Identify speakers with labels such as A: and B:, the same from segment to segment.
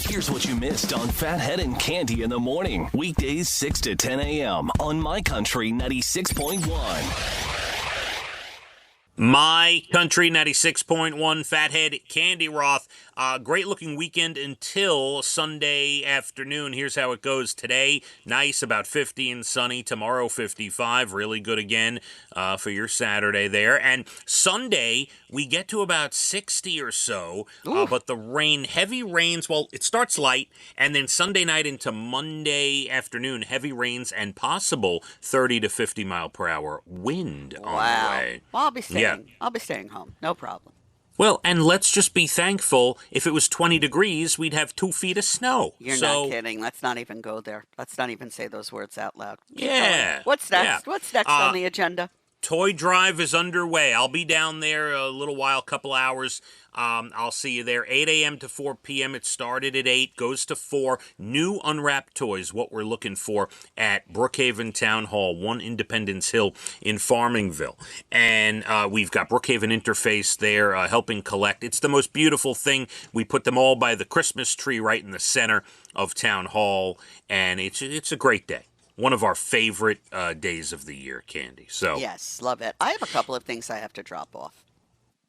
A: Here's what you missed on Phathead and Cande in the morning. Weekdays 6 to 10 a.m. on My Country 96.1.
B: My Country 96.1, Phathead, Cande Roth. Great looking weekend until Sunday afternoon. Here's how it goes. Today, nice, about 50 and sunny. Tomorrow, 55. Really good again for your Saturday there. And Sunday, we get to about 60 or so. But the rain, heavy rains, well, it starts light. And then Sunday night into Monday afternoon, heavy rains and possible 30 to 50 mile per hour wind on the way.
C: Well, I'll be staying home. No problem.
B: Well, and let's just be thankful. If it was 20 degrees, we'd have 2 feet of snow.
C: You're not kidding. Let's not even go there. Let's not even say those words out loud.
B: Yeah.
C: What's next?
B: Yeah.
C: What's next on the agenda?
B: Toy drive is underway. I'll be down there a little while, couple hours. I'll see you there. 8 a.m. to 4 p.m. It started at 8, goes to 4. New unwrapped toys, what we're looking for at Brookhaven Town Hall, 1 Independence Hill in Farmingville. And we've got Brookhaven Interface there helping collect. It's the most beautiful thing. We put them all by the Christmas tree right in the center of Town Hall, and it's a great day. One of our favorite days of the year, Cande. So
C: yes, love it. I have a couple of things I have to drop off.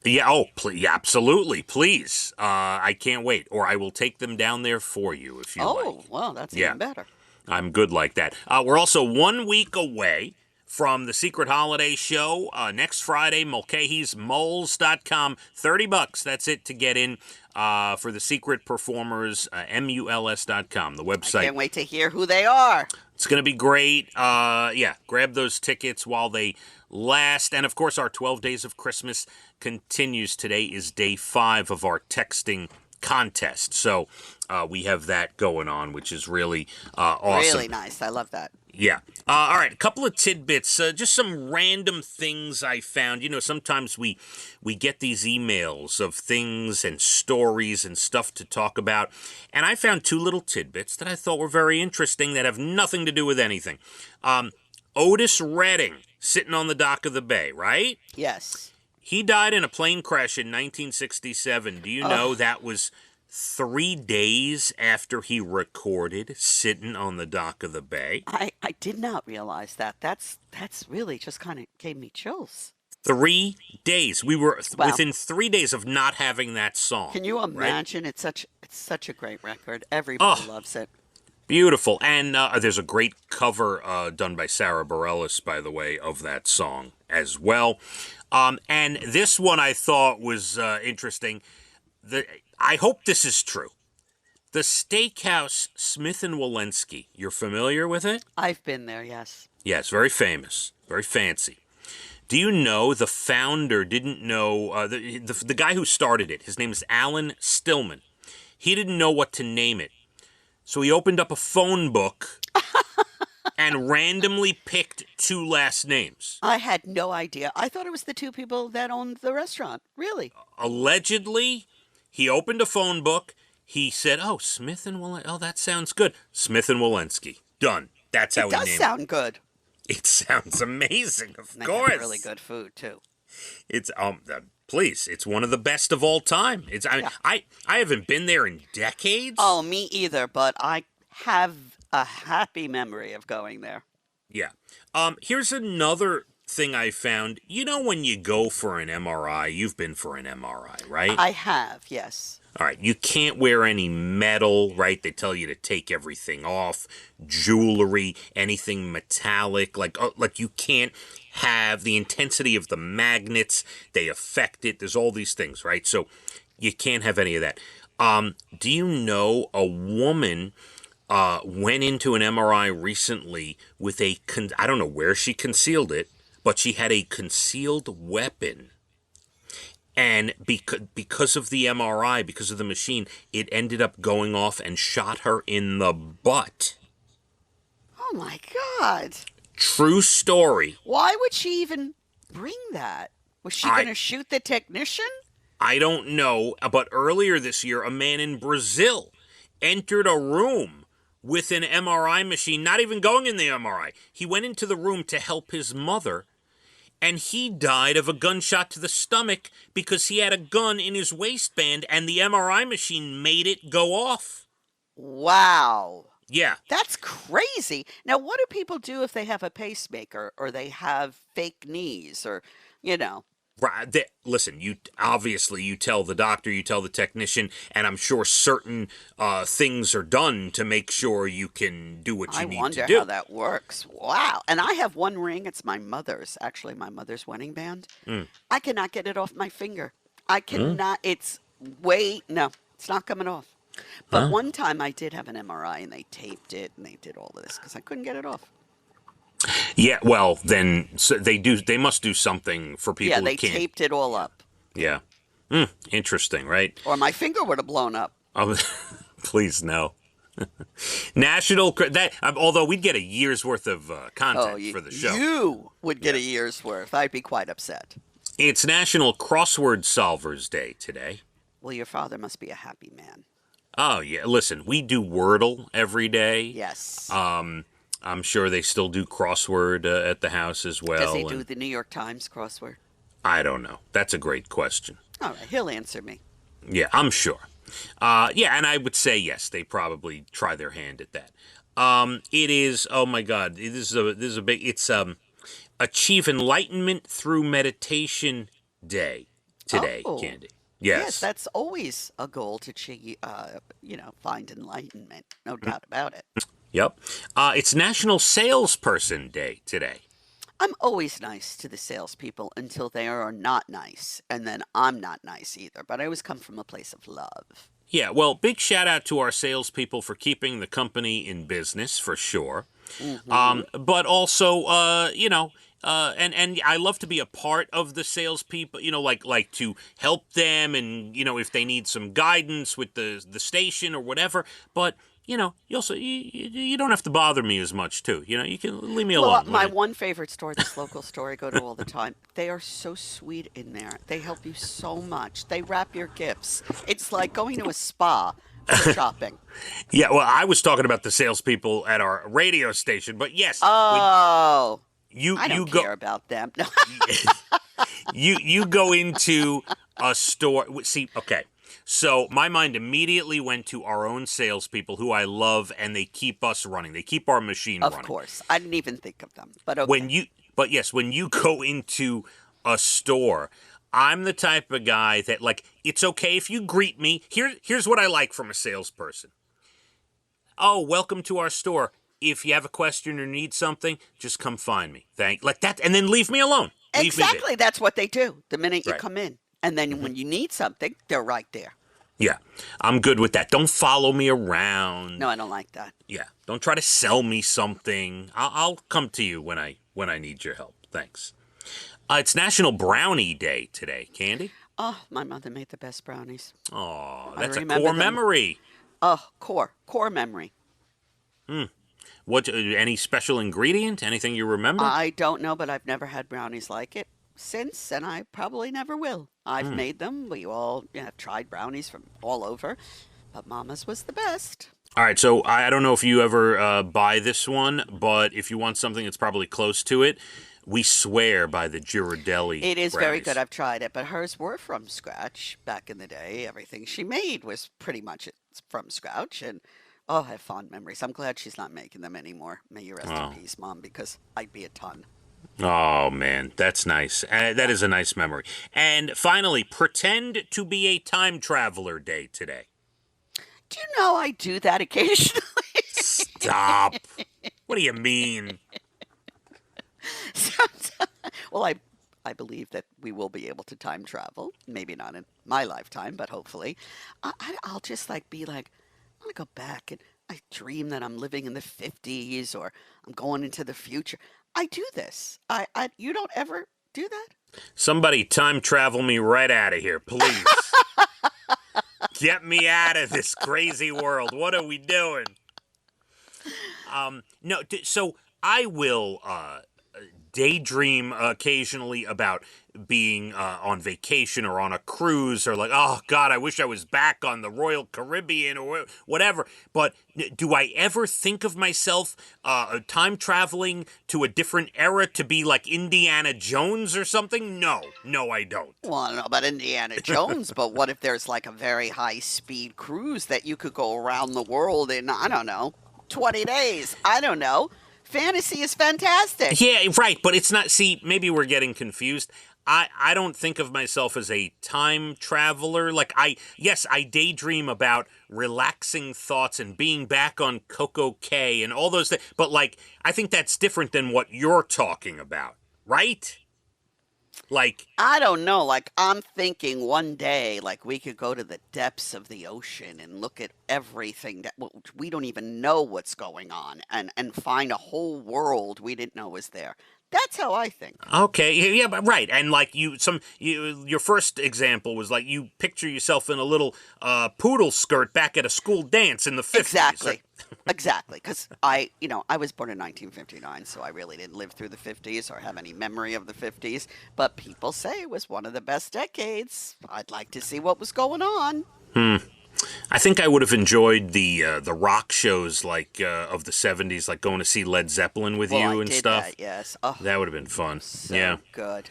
B: Yeah, absolutely, please. I can't wait, or I will take them down there for you if you like.
C: Oh, well, that's even better.
B: I'm good like that. We're also 1 week away from the Secret Holiday Show next Friday. Mulcahy's Moles.com, $30. That's it to get in for the Secret Performers. MULS.com, the website.
C: I can't wait to hear who they are.
B: It's going to be great. Grab those tickets while they last. And, of course, our 12 Days of Christmas continues. Today is day 5 of our texting contest. So we have that going on, which is really awesome.
C: Really nice. I love that.
B: Yeah. All right, a couple of tidbits, just some random things I found. You know, sometimes we get these emails of things and stories and stuff to talk about, and I found 2 little tidbits that I thought were very interesting that have nothing to do with anything. Otis Redding, sitting on the dock of the bay, right?
C: Yes.
B: He died in a plane crash in 1967. Do you know that was 3 days after he recorded Sitting on the Dock of the Bay?
C: I did not realize that. That's really just kind of gave me chills.
B: 3 days. We were within 3 days of not having that song.
C: Can you imagine? Right? It's such a great record. Everybody loves it.
B: Beautiful. And there's a great cover done by Sarah Bareilles, by the way, of that song as well. And this one I thought was interesting. I hope this is true. The steakhouse Smith & Wollensky, you're familiar with it?
C: I've been there, yes.
B: Yes, very famous, very fancy. Do you know the founder didn't know, the guy who started it, his name is Alan Stillman. He didn't know what to name it. So he opened up a phone book and randomly picked 2 last names.
C: I had no idea. I thought it was the 2 people that owned the restaurant. Really?
B: Allegedly, he opened a phone book. He said, Smith and Wollensky. Oh, that sounds good. Smith and Wollensky. Done. That's how he named it.
C: It does sound good.
B: It sounds amazing, of
C: they
B: course.
C: Have really good food, too.
B: It's, please, it's one of the best of all time. I haven't been there in decades.
C: Oh, me either, but I have a happy memory of going there.
B: Yeah. Here's another thing I found. You know when you go for an MRI, you've been for an MRI, right?
C: I have, yes.
B: All right, you can't wear any metal, right? They tell you to take everything off, jewelry, anything metallic, like you can't have the intensity of the magnets. They affect it. There's all these things, right? So you can't have any of that. Do you know a woman went into an MRI recently with I don't know where she concealed it, but she had a concealed weapon. And because of the MRI, because of the machine, it ended up going off and shot her in the butt.
C: Oh, my God.
B: True story.
C: Why would she even bring that? Was she going to shoot the technician?
B: I don't know, but earlier this year, a man in Brazil entered a room with an MRI machine, not even going in the MRI. He went into the room to help his mother, and he died of a gunshot to the stomach because he had a gun in his waistband and the MRI machine made it go off.
C: Wow.
B: Yeah.
C: That's crazy. Now, what do people do if they have a pacemaker or they have fake knees or, you know?
B: Right. Listen, you obviously you tell the doctor, you tell the technician, and I'm sure certain things are done to make sure you can do what
C: I
B: you need to
C: wonder how
B: do.
C: that works. Wow. And I have one ring. It's my mother's, actually, my mother's wedding band.
B: Mm.
C: I cannot get it off my finger. I
B: Mm.
C: cannot, it's way, no, it's not coming off. But
B: Huh?
C: one time I did have an MRI and they taped it and they did all of this because I couldn't get it off.
B: Yeah. Well, then so they do. They must do something for
C: Yeah,
B: people who
C: they
B: can't.
C: taped it all up.
B: Yeah. Interesting, right?
C: Or my finger would have blown up.
B: Um, please no. Although we'd get a year's worth of
C: Oh,
B: content for the show.
C: you would get a year's worth. I'd be quite upset.
B: It's National Crossword Solvers Day today.
C: Well, your father must be a happy man.
B: Oh yeah, listen, we do Wordle every day.
C: Yes.
B: I'm sure they still do crossword at the house as well.
C: Does he do the New York Times crossword?
B: I don't know. That's a great question.
C: All right, he'll answer me.
B: Yeah, I'm sure. Yeah, and I would say yes. They probably try their hand at that. It is. Oh my God, this is a big. It's Achieve Enlightenment Through Meditation Day today,
C: Oh,
B: Candy.
C: yes,
B: Yes.
C: that's always a goal to, find enlightenment. No doubt about it.
B: Yep. It's National Salesperson Day today.
C: I'm always nice to the salespeople until they are not nice, and then I'm not nice either. But I always come from a place of love.
B: Yeah, well, big shout out to our salespeople for keeping the company in business, for sure. But also, and I love to be a part of the salespeople. Like to help them, and if they need some guidance with the station or whatever. But you also you don't have to bother me as much too. You can leave me alone.
C: My one favorite store, this local store I go to all the time, they are so sweet in there. They help you so much. They wrap your gifts. It's like going to a spa for shopping.
B: Yeah, well, I was talking about the salespeople at our radio station, but yes,
C: Oh,
B: you
C: I don't
B: go
C: care about them. No.
B: you go into a store. See, okay. So my mind immediately went to our own salespeople, who I love, and they keep us running. They keep our machine running.
C: Of course, I didn't even think of them. But okay.
B: When you go into a store, I'm the type of guy that, like, it's okay if you greet me. Here's what I like from a salesperson. Oh, welcome to our store. If you have a question or need something, just come find me. Like that, and then leave me alone.
C: Exactly, that's what they do the minute you
B: Right.
C: come in. And then when you need something, they're right there.
B: Yeah, I'm good with that. Don't follow me around.
C: No, I don't like that.
B: Yeah, don't try to sell me something. I'll come to you when I need your help. Thanks. It's National Brownie Day today, Candy.
C: Oh, my mother made the best brownies.
B: Oh,
C: I
B: that's a
C: remember
B: core
C: them.
B: memory.
C: Oh, core memory.
B: What? Any special ingredient? Anything you remember?
C: I don't know, but I've never had brownies like it since, and I probably never will. I've made them. We all have tried brownies from all over, but Mama's was the best.
B: All right, so I don't know if you ever buy this one, but if you want something that's probably close to it, we swear by the Ghirardelli.
C: It is very
B: brownies.
C: good. I've tried it, but hers were from scratch back in the day. Everything she made was pretty much from scratch, and oh, I have fond memories. I'm glad she's not making them anymore. May you rest in peace, Mom, because I'd be a ton.
B: Oh, man, that's nice. That is a nice memory. And finally, Pretend to be a Time Traveler Day today.
C: Do you know I do that occasionally?
B: Stop. What do you mean?
C: Well, I believe that we will be able to time travel. Maybe not in my lifetime, but hopefully. I'll just be like, I want to go back and I dream that I'm living in the 50s or I'm going into the future. I do this. You don't ever do that?
B: Somebody time travel me right out of here, please. Get me out of this crazy world. What are we doing? No, so I will daydream occasionally about being on vacation or on a cruise, or like, oh God, I wish I was back on the Royal Caribbean or whatever. But do I ever think of myself time traveling to a different era to be like Indiana Jones or something? No, I don't.
C: Well, I don't know about Indiana Jones, but what if there's like a very high speed cruise that you could go around the world in, I don't know, 20 days? I don't know. Fantasy is fantastic.
B: Yeah, right, but it's not. See, maybe we're getting confused. I don't think of myself as a time traveler. Like, I daydream about relaxing thoughts and being back on Coco K and all those things. But, like, I think that's different than what you're talking about, right? Like,
C: I don't know. Like, I'm thinking one day, like, we could go to the depths of the ocean and look at everything that we don't even know what's going on, and find a whole world we didn't know was there. That's how I think.
B: okay, yeah, but right. And like your first example was like you picture yourself in a little poodle skirt back at a school dance in the 50s.
C: Exactly. Exactly. Because I was born in 1959, so I really didn't live through the 50s or have any memory of the 50s. But people say it was one of the best decades. I'd like to see what was going on.
B: I think I would have enjoyed the rock shows like of the 70s, like going to see Led Zeppelin with you and stuff.
C: That, yes. Oh,
B: that would have been fun.
C: so
B: Yeah.
C: good.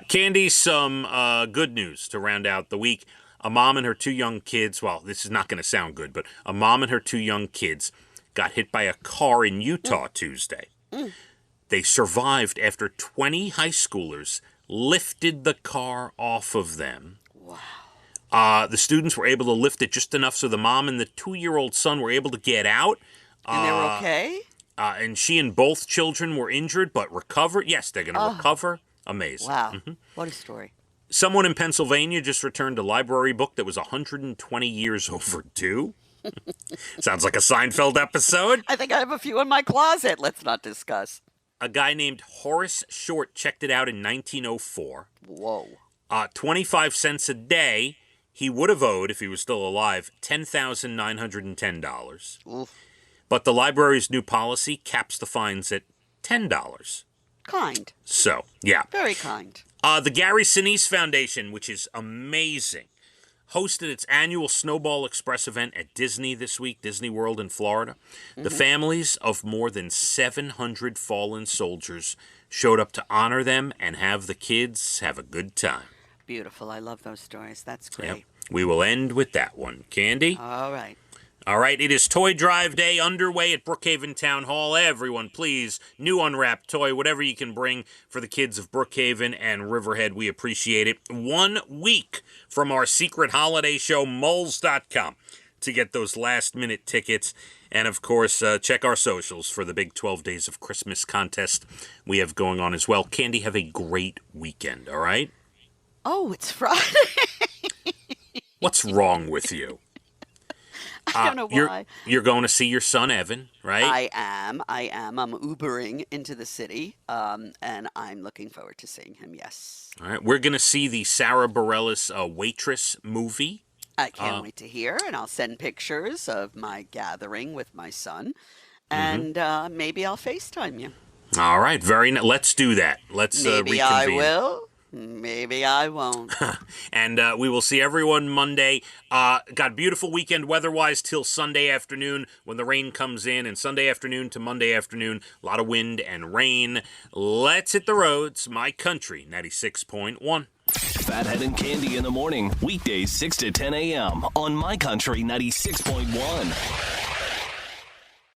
B: Candy, some good news to round out the week. A mom and her two young kids, well, this is not going to sound good, but a mom and her two young kids got hit by a car in Utah Tuesday. They survived after 20 high schoolers lifted the car off of them.
C: Wow.
B: The students were able to lift it just enough so the mom and the 2-year-old son were able to get out.
C: And they were okay?
B: And she and both children were injured but recovered. Yes, they're going to recover. Amazing.
C: Wow. What a story.
B: Someone in Pennsylvania just returned a library book that was 120 years overdue. Sounds like a Seinfeld episode.
C: I think I have a few in my closet. Let's not discuss.
B: A guy named Horace Short checked it out in 1904.
C: Whoa.
B: 25 cents a day. He would have owed, if he was still alive, $10,910.
C: Oof.
B: But the library's new policy caps the fines at $10.
C: Kind.
B: So, yeah.
C: Very kind.
B: The Gary Sinise Foundation, which is amazing, hosted its annual Snowball Express event at Disney this week, Disney World in Florida. The families of more than 700 fallen soldiers showed up to honor them and have the kids have a good time.
C: Beautiful. I love those stories. That's great.
B: Yep. We will end with that one. Candy?
C: All right.
B: All right, it is Toy Drive Day underway at Brookhaven Town Hall. Everyone, please, new unwrapped toy, whatever you can bring for the kids of Brookhaven and Riverhead. We appreciate it. 1 week from our secret holiday show, moles.com, to get those last-minute tickets. And, of course, check our socials for the big 12 Days of Christmas contest we have going on as well. Candy, have a great weekend, all right?
C: Oh, it's Friday.
B: What's wrong with you?
C: I don't know why.
B: You're going to see your son, Evan, right?
C: I am. I'm Ubering into the city, and I'm looking forward to seeing him, yes.
B: All right. We're going to see the Sarah Bareilles Waitress movie.
C: I can't wait to hear, and I'll send pictures of my gathering with my son, and maybe I'll FaceTime you.
B: All right. Let's do that. Let's
C: Maybe
B: reconvene.
C: I will. Maybe I won't.
B: And we will see everyone Monday. Got beautiful weekend weather-wise till Sunday afternoon when the rain comes in. And Sunday afternoon to Monday afternoon, a lot of wind and rain. Let's hit the roads. My Country 96.1.
A: Phathead and Candy in the morning. Weekdays 6 to 10 a.m. on My Country 96.1.